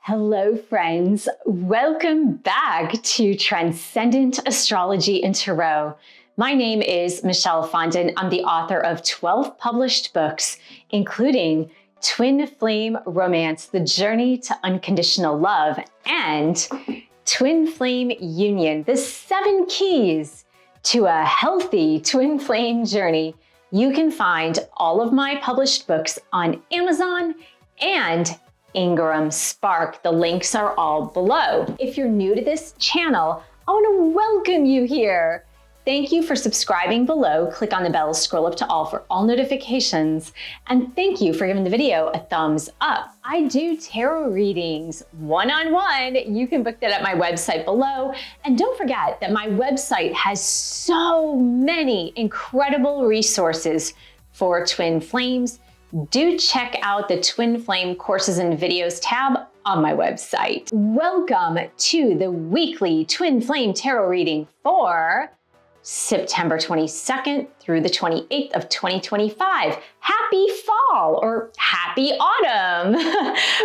Hello, friends. Welcome back to Transcendent Astrology and Tarot. My name is Michelle Fondin. I'm the author of 12 published books, including Twin Flame Romance, The Journey to Unconditional Love, and Twin Flame Union, the 7 keys to a healthy twin flame journey. You can find all of my published books on Amazon and Ingram Spark. The links are all below. If you're new to this channel, I want to welcome you here. Thank you for subscribing below. Click on the bell, scroll up to all for all notifications. And thank you for giving the video a thumbs up. I do tarot readings one-on-one. You can book that at my website below. And don't forget that my website has so many incredible resources for twin flames. Do check out the Twin Flame Courses and Videos tab on my website. Welcome to the weekly Twin Flame Tarot reading for September 22nd through the 28th of 2025. Happy fall or happy autumn.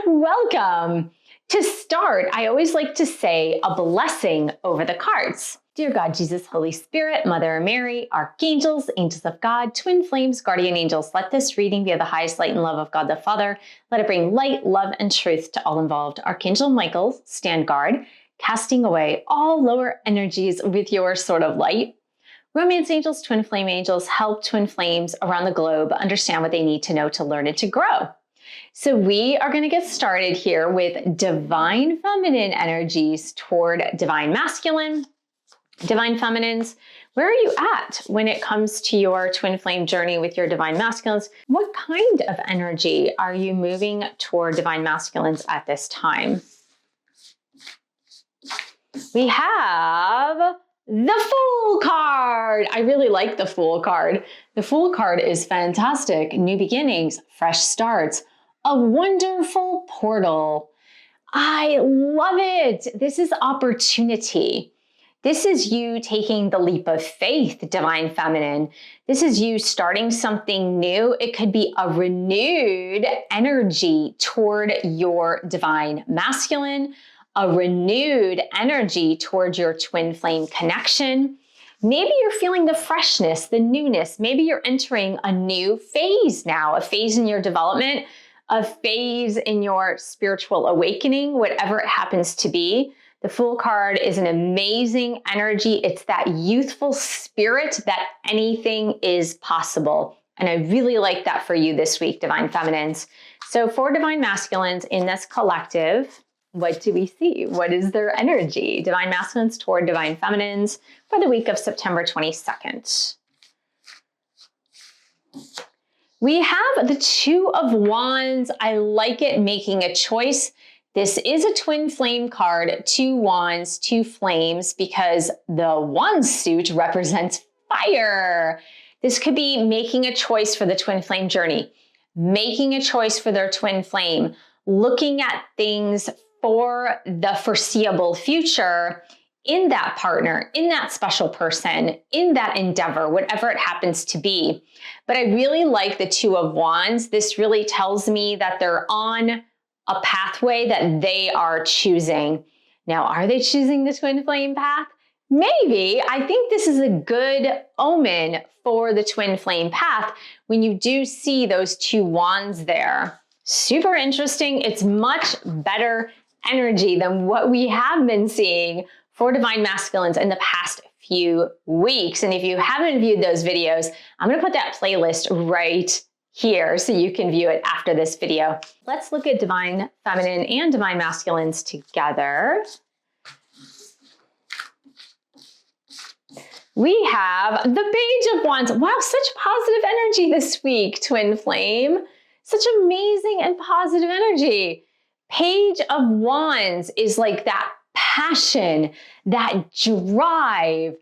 Welcome. To start, I always like to say a blessing over the cards. Dear God, Jesus, Holy Spirit, Mother Mary, Archangels, Angels of God, Twin Flames, Guardian Angels, let this reading be of the highest light and love of God the Father. Let it bring light, love, and truth to all involved. Archangel Michael, stand guard, casting away all lower energies with your sword of light. Romance angels, twin flame angels, help twin flames around the globe understand what they need to know to learn and to grow. So we are going to get started here with divine feminine energies toward divine masculine. Divine feminines, where are you at when it comes to your twin flame journey with your divine masculines? What kind of energy are you moving toward divine masculines at this time? We have the Fool card. I really like the Fool card. The Fool card is fantastic. New beginnings, fresh starts, a wonderful portal. I love it. This is opportunity. This is you taking the leap of faith, divine feminine. This is you starting something new. It could be a renewed energy toward your divine masculine, a renewed energy toward your twin flame connection. Maybe you're feeling the freshness, the newness. Maybe you're entering a new phase now, a phase in your development, a phase in your spiritual awakening, whatever it happens to be. The Fool card is an amazing energy. It's that youthful spirit that anything is possible. And I really like that for you this week, divine feminines. So for divine masculines in this collective, what do we see? What is their energy? Divine masculines toward divine feminines for the week of September 22nd. We have the Two of Wands. I like it, making a choice. This is a twin flame card, 2 wands, 2 flames, because the wand suit represents fire. This could be making a choice for the twin flame journey, making a choice for their twin flame, looking at things for the foreseeable future in that partner, in that special person, in that endeavor, whatever it happens to be. But I really like the 2 of wands. This really tells me that they're on a pathway that they are choosing. Now, are they choosing the twin flame path? Maybe. I think this is a good omen for the twin flame path when you do see those 2 wands there. Super interesting. It's much better energy than what we have been seeing for divine masculines in the past few weeks. And if you haven't viewed those videos, I'm going to put that playlist right here so you can view it after this video. Let's look at divine feminine and divine masculines together. We have the Page of Wands. Wow, such positive energy this week, twin flame. Such amazing and positive energy. Page of Wands is like that passion, that drive,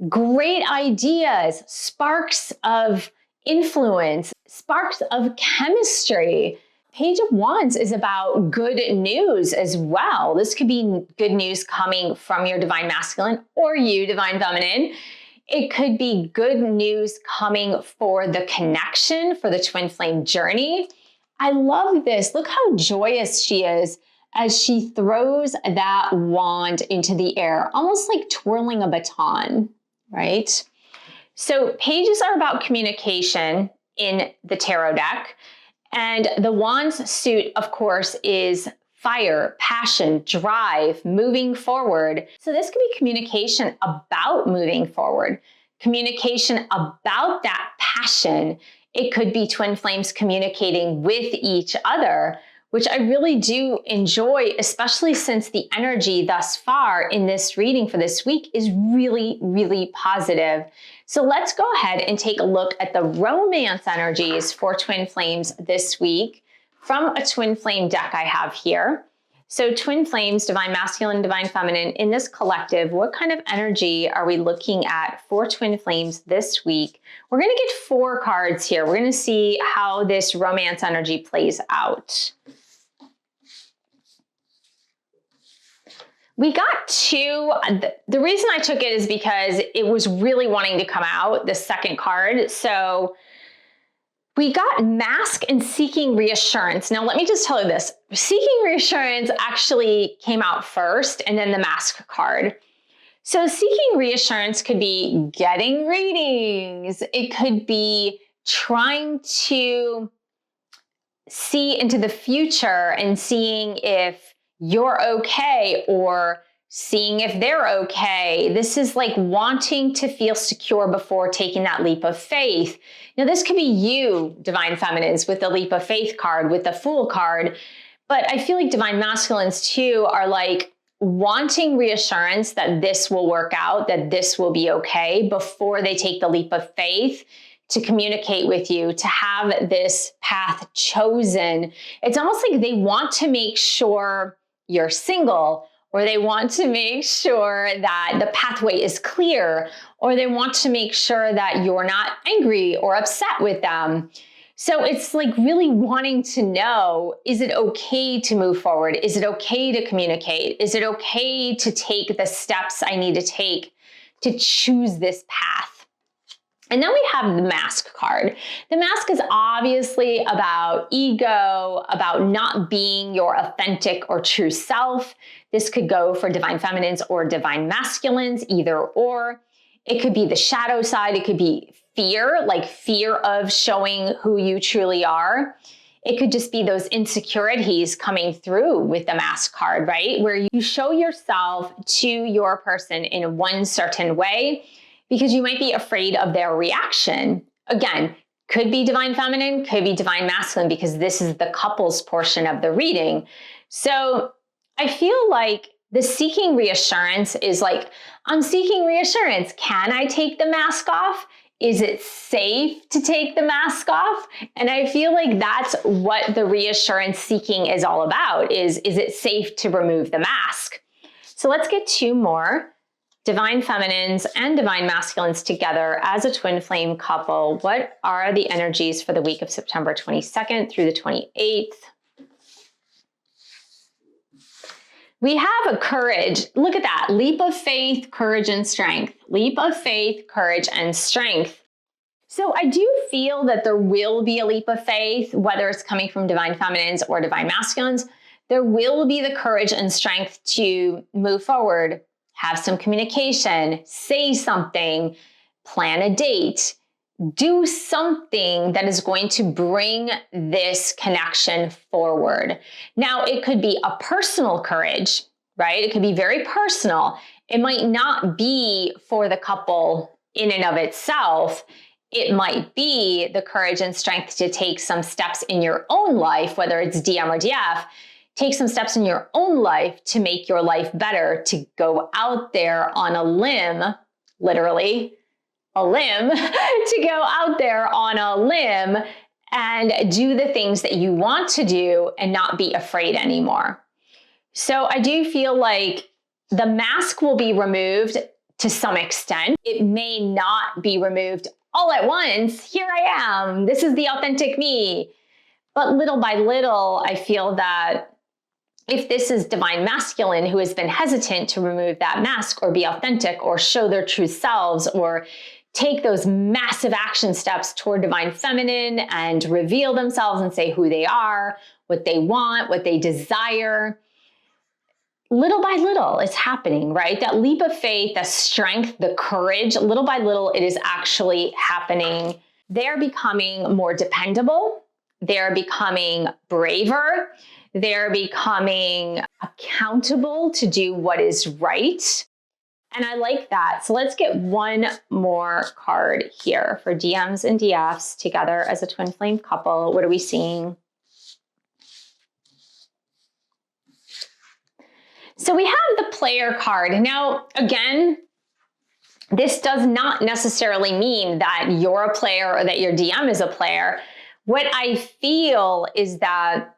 great ideas, sparks of influence, sparks of chemistry. Page of Wands is about good news as well. This could be good news coming from your divine masculine or you, divine feminine. It could be good news coming for the connection, for the twin flame journey. I love this. Look how joyous she is as she throws that wand into the air, almost like twirling a baton, right? So pages are about communication in the tarot deck. And the wand's suit, of course, is fire, passion, drive, moving forward. So this could be communication about moving forward, communication about that passion. It could be twin flames communicating with each other, which I really do enjoy, especially since the energy thus far in this reading for this week is really, really positive. So let's go ahead and take a look at the romance energies for twin flames this week from a twin flame deck I have here. So twin flames, divine masculine, divine feminine, in this collective, what kind of energy are we looking at for twin flames this week? We're going to get 4 cards here. We're going to see how this romance energy plays out. We got 2. The reason I took it is because it was really wanting to come out, the second card. So we got mask and seeking reassurance. Now, let me just tell you this. Seeking reassurance actually came out first, and then the mask card. So seeking reassurance could be getting readings. It could be trying to see into the future and seeing if you're okay or seeing if they're okay. This is like wanting to feel secure before taking that leap of faith. Now, this could be you, divine feminines, with the leap of faith card, with the fool card. But I feel like divine masculines too are like wanting reassurance that this will work out, that this will be okay before they take the leap of faith to communicate with you, to have this path chosen. It's almost like they want to make sure you're single, or they want to make sure that the pathway is clear, or they want to make sure that you're not angry or upset with them. So it's like really wanting to know, is it okay to move forward? Is it okay to communicate? Is it okay to take the steps I need to take to choose this path? And then we have the mask card. The mask is obviously about ego, about not being your authentic or true self. This could go for divine feminines or divine masculines, either or. It could be the shadow side. It could be fear, like fear of showing who you truly are. It could just be those insecurities coming through with the mask card, right? Where you show yourself to your person in one certain way, because you might be afraid of their reaction. Again, could be divine feminine, could be divine masculine, because this is the couples portion of the reading. So I feel like the seeking reassurance is like, I'm seeking reassurance. Can I take the mask off? Is it safe to take the mask off? And I feel like that's what the reassurance seeking is all about, is it safe to remove the mask? So let's get 2 more. Divine feminines and divine masculines together as a twin flame couple. What are the energies for the week of September 22nd through the 28th? We have a courage. Look at that. Leap of faith, courage, and strength. Leap of faith, courage, and strength. So I do feel that there will be a leap of faith, whether it's coming from divine feminines or divine masculines. There will be the courage and strength to move forward, have some communication, say something, plan a date, do something that is going to bring this connection forward. Now, it could be a personal courage, right? It could be very personal. It might not be for the couple in and of itself. It might be the courage and strength to take some steps in your own life, whether it's DM or DF. Take some steps in your own life to make your life better, to go out there on a limb, literally a limb, to go out there on a limb and do the things that you want to do and not be afraid anymore. So I do feel like the mask will be removed to some extent. It may not be removed all at once. Here I am. This is the authentic me. But little by little, I feel that if this is divine masculine who has been hesitant to remove that mask or be authentic or show their true selves or take those massive action steps toward divine feminine and reveal themselves and say who they are, what they want, what they desire, little by little, it's happening, right? That leap of faith, the strength, the courage, little by little, it is actually happening. They're becoming more dependable. They're becoming braver. They're becoming accountable to do what is right. And I like that. So let's get one more card here for DMs and DFs together as a twin flame couple. What are we seeing? So we have the player card. Now, again, this does not necessarily mean that you're a player or that your DM is a player. What I feel is that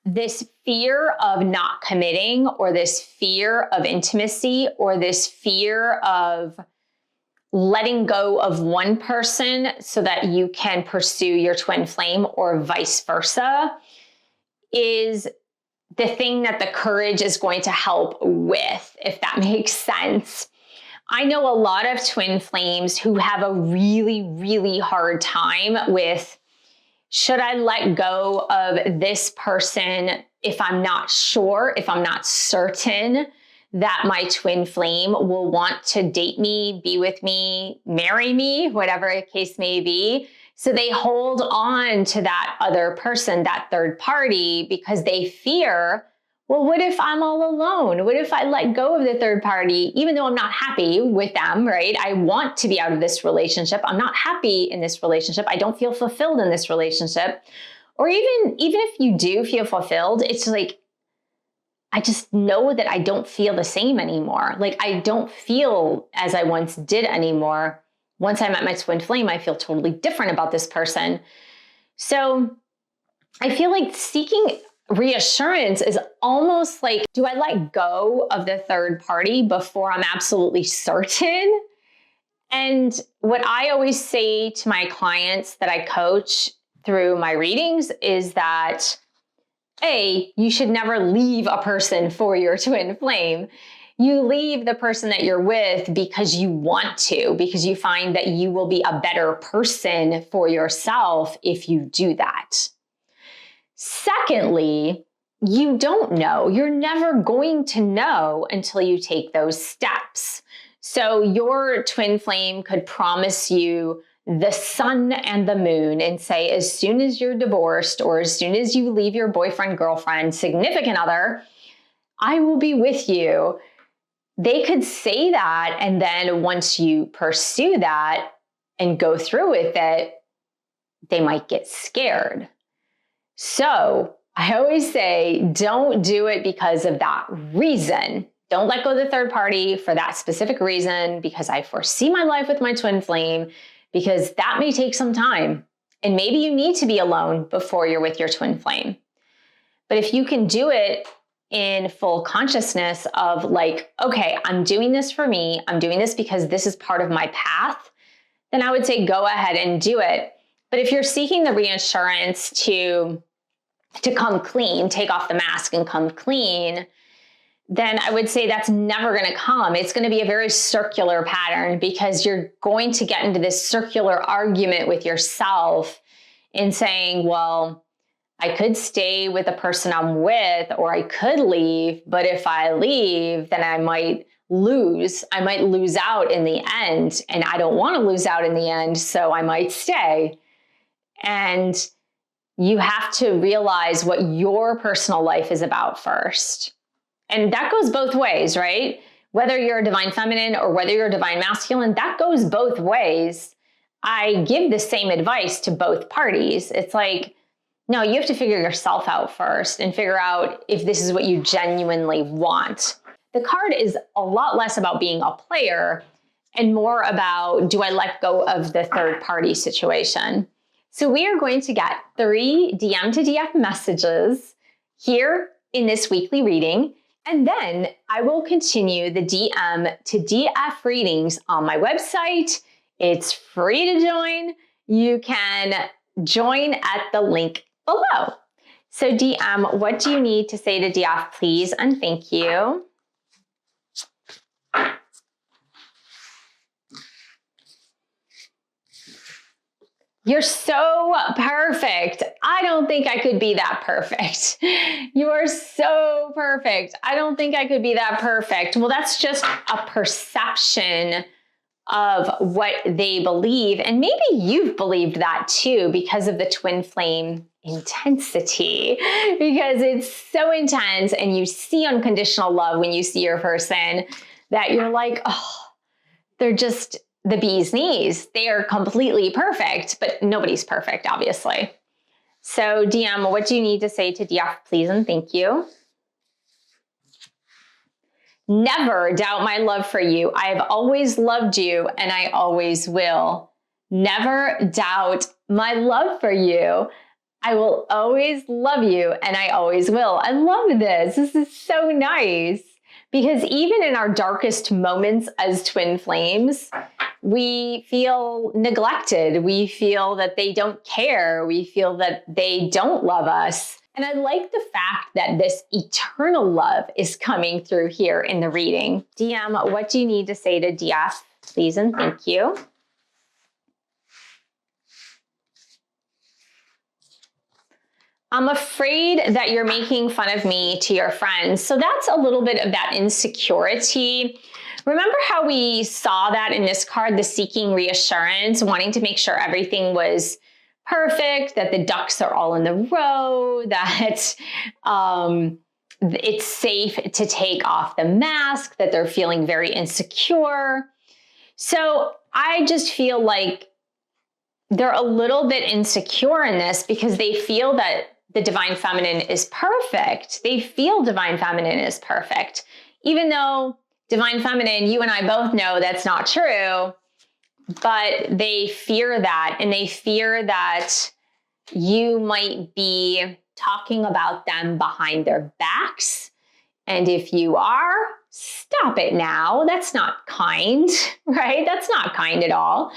this fear of not committing, or this fear of intimacy, or this fear of letting go of one person so that you can pursue your twin flame, or vice versa, is the thing that the courage is going to help with, if that makes sense. I know a lot of twin flames who have a really, really hard time with, should I let go of this person if I'm not sure, if I'm not certain that my twin flame will want to date me, be with me, marry me, whatever the case may be. So they hold on to that other person, that third party, because they fear, well, what if I'm all alone? What if I let go of the third party, even though I'm not happy with them, right? I want to be out of this relationship. I'm not happy in this relationship. I don't feel fulfilled in this relationship. Or even if you do feel fulfilled, it's like, I just know that I don't feel the same anymore. Like, I don't feel as I once did anymore. Once I met my twin flame, I feel totally different about this person. So I feel like seeking reassurance is almost like, do I let go of the third party before I'm absolutely certain? And what I always say to my clients that I coach through my readings is that, A, you should never leave a person for your twin flame. You leave the person that you're with because you want to, because you find that you will be a better person for yourself if you do that. Secondly, you don't know. You're never going to know until you take those steps. So your twin flame could promise you the sun and the moon and say, as soon as you're divorced, or as soon as you leave your boyfriend, girlfriend, significant other, I will be with you. They could say that, and then once you pursue that and go through with it, they might get scared. So I always say, don't do it because of that reason. Don't let go of the third party for that specific reason, because I foresee my life with my twin flame, because that may take some time. And maybe you need to be alone before you're with your twin flame. But if you can do it in full consciousness of like, okay, I'm doing this for me, I'm doing this because this is part of my path, then I would say go ahead and do it. But if you're seeking the reassurance to come clean, take off the mask and come clean, then I would say that's never going to come. It's going to be a very circular pattern, because you're going to get into this circular argument with yourself in saying, well, I could stay with the person I'm with, or I could leave, but if I leave, then I might lose. I might lose out in the end, and I don't want to lose out in the end, so I might stay. And you have to realize what your personal life is about first. And that goes both ways, right? Whether you're a divine feminine or whether you're a divine masculine, that goes both ways. I give the same advice to both parties. It's like, no, you have to figure yourself out first and figure out if this is what you genuinely want. The card is a lot less about being a player and more about, do I let go of the third party situation? So we are going to get 3 DM to DF messages here in this weekly reading. And then I will continue the DM to DF readings on my website. It's free to join. You can join at the link below. So DM, what do you need to say to DF, please? And thank you. You're so perfect. I don't think I could be that perfect. You are so perfect. I don't think I could be that perfect. Well, that's just a perception of what they believe. And maybe you've believed that too because of the twin flame intensity, because it's so intense and you see unconditional love when you see your person that you're like, oh, they're just the bee's knees. They are completely perfect, but nobody's perfect, obviously. So DM, what do you need to say to DF, please and thank you? Never doubt my love for you. I have always loved you and I always will. Never doubt my love for you. I will always love you and I always will. I love this. This is so nice. Because even in our darkest moments as twin flames, we feel neglected. We feel that they don't care. We feel that they don't love us. And I like the fact that this eternal love is coming through here in the reading. DM, what do you need to say to DF, please and thank you? I'm afraid that you're making fun of me to your friends. So that's a little bit of that insecurity. Remember how we saw that in this card, the seeking reassurance, wanting to make sure everything was perfect, that the ducks are all in the row, that it's safe to take off the mask, that they're feeling very insecure. So I just feel like they're a little bit insecure in this because they feel that the divine feminine is perfect. They feel divine feminine is perfect, even though divine feminine, you and I both know that's not true, but they fear that, and they fear that you might be talking about them behind their backs. And if you are, stop it now. That's not kind, right? That's not kind at all.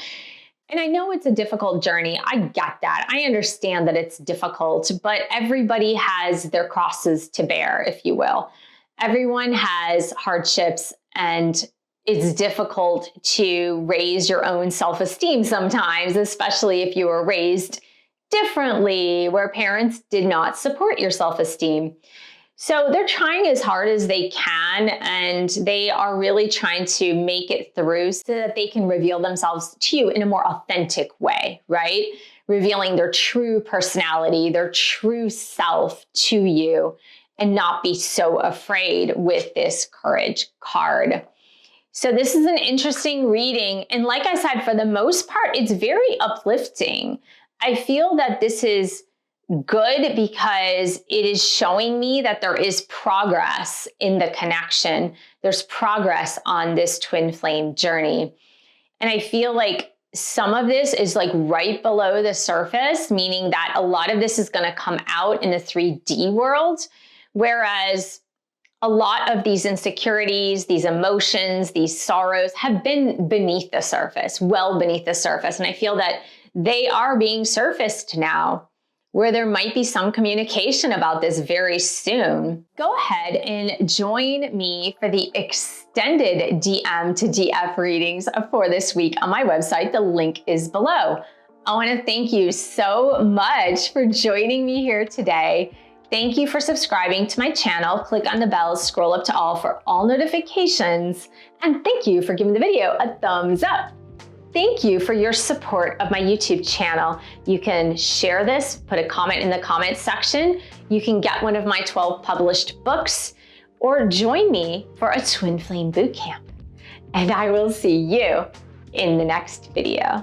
And I know it's a difficult journey. I get that. I understand that it's difficult, but everybody has their crosses to bear, if you will. Everyone has hardships, and it's difficult to raise your own self-esteem sometimes, especially if you were raised differently, where parents did not support your self-esteem. So they're trying as hard as they can, and they are really trying to make it through so that they can reveal themselves to you in a more authentic way, right? Revealing their true personality, their true self to you, and not be so afraid with this courage card. So this is an interesting reading. And like I said, for the most part, it's very uplifting. I feel that this is good because it is showing me that there is progress in the connection. There's progress on this twin flame journey. And I feel like some of this is like right below the surface, meaning that a lot of this is going to come out in the 3D world, whereas a lot of these insecurities, these emotions, these sorrows have been beneath the surface, well beneath the surface. And I feel that they are being surfaced now, where there might be some communication about this very soon. Go ahead and join me for the extended DM to DF readings for this week on my website. The link is below. I want to thank you so much for joining me here today. Thank you for subscribing to my channel. Click on the bell, scroll up to all for all notifications. And thank you for giving the video a thumbs up. Thank you for your support of my YouTube channel. You can share this, put a comment in the comments section. You can get one of my 12 published books, or join me for a Twin Flame Bootcamp. And I will see you in the next video.